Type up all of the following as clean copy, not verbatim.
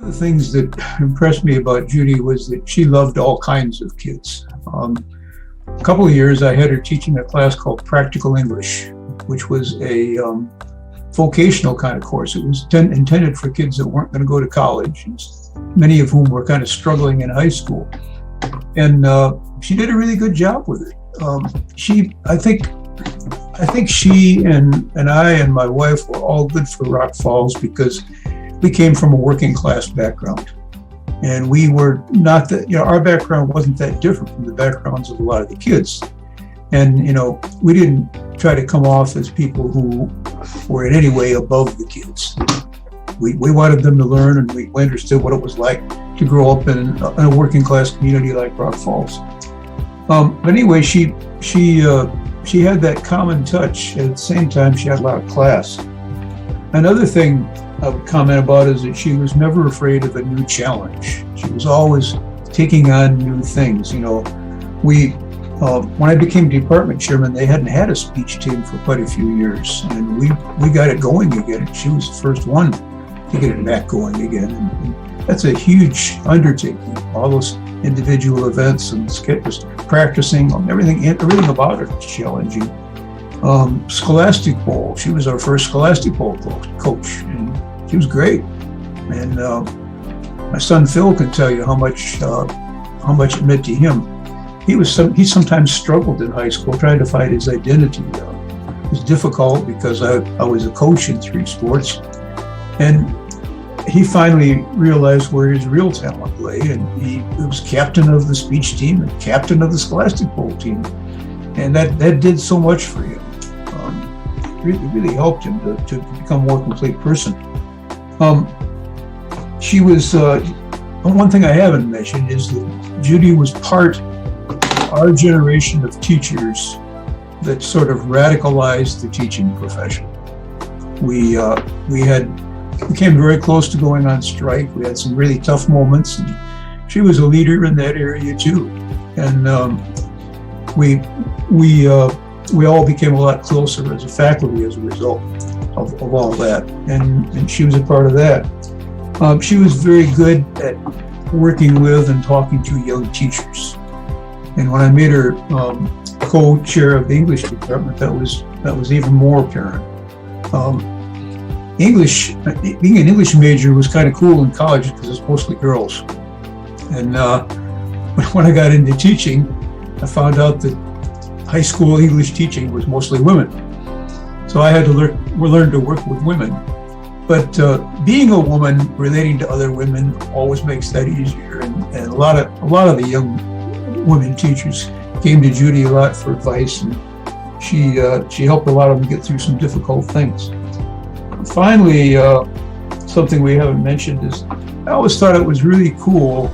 The things that impressed me about Judy was that she loved all kinds of kids. A couple of years I had her teaching a class called Practical English, which was a vocational kind of course. It was intended for kids that weren't going to go to college, many of whom were kind of struggling in high school. And she did a really good job with it. I think she and I and my wife were all good for Rock Falls because we came from a working class background. And we were not that, our background wasn't that different from the backgrounds of a lot of the kids. And, we didn't try to come off as people who were in any way above the kids. We wanted them to learn, and we understood what it was like to grow up in a working class community like Rock Falls. But anyway, she had that common touch. At the same time, she had a lot of class. Another thing I would comment about is that she was never afraid of a new challenge. She was always taking on new things. When I became department chairman, they hadn't had a speech team for quite a few years, and we got it going again. She was the first one to get it back going again. And that's a huge undertaking. All those individual events and just practicing, everything about it was challenging. Scholastic Bowl, she was our first Scholastic Bowl coach, and she was great. And my son Phil can tell you how much it meant to him. He sometimes struggled in high school trying to find his identity. It was difficult because I was a coach in 3 sports, and he finally realized where his real talent lay, and he was captain of the speech team and captain of the Scholastic Bowl team, and that did so much for him. It really helped him to become a more complete person. She was one thing I haven't mentioned is that Judy was part of our generation of teachers that sort of radicalized the teaching profession. We came very close to going on strike. We had some really tough moments, and she was a leader in that area too. And we all became a lot closer as a faculty as a result of all that. And she was a part of that. She was very good at working with and talking to young teachers. And when I made her co-chair of the English department, that was even more apparent. Being an English major was kind of cool in college because it's mostly girls. And when I got into teaching, I found out that high school English teaching was mostly women. So I had to learn to work with women. But being a woman relating to other women always makes that easier. And a lot of the young women teachers came to Judy a lot for advice, and she helped a lot of them get through some difficult things. Finally, something we haven't mentioned is I always thought it was really cool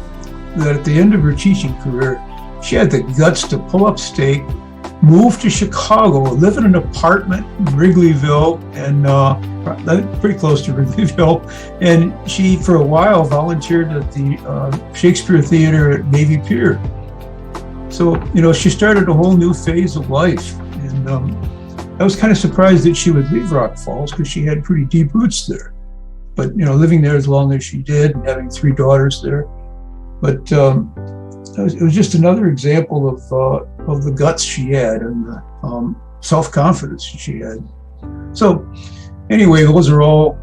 that at the end of her teaching career, she had the guts to pull up stake, move to Chicago, live in an apartment in Wrigleyville, and pretty close to Wrigleyville. And she, for a while, volunteered at the Shakespeare Theater at Navy Pier. So, she started a whole new phase of life. And I was kind of surprised that she would leave Rock Falls because she had pretty deep roots there. But, living there as long as she did and having 3 daughters there. But it was just another example of the guts she had and the self-confidence she had. So anyway, those are all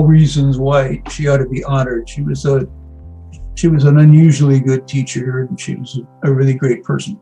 reasons why she ought to be honored. She was an unusually good teacher, and she was a really great person.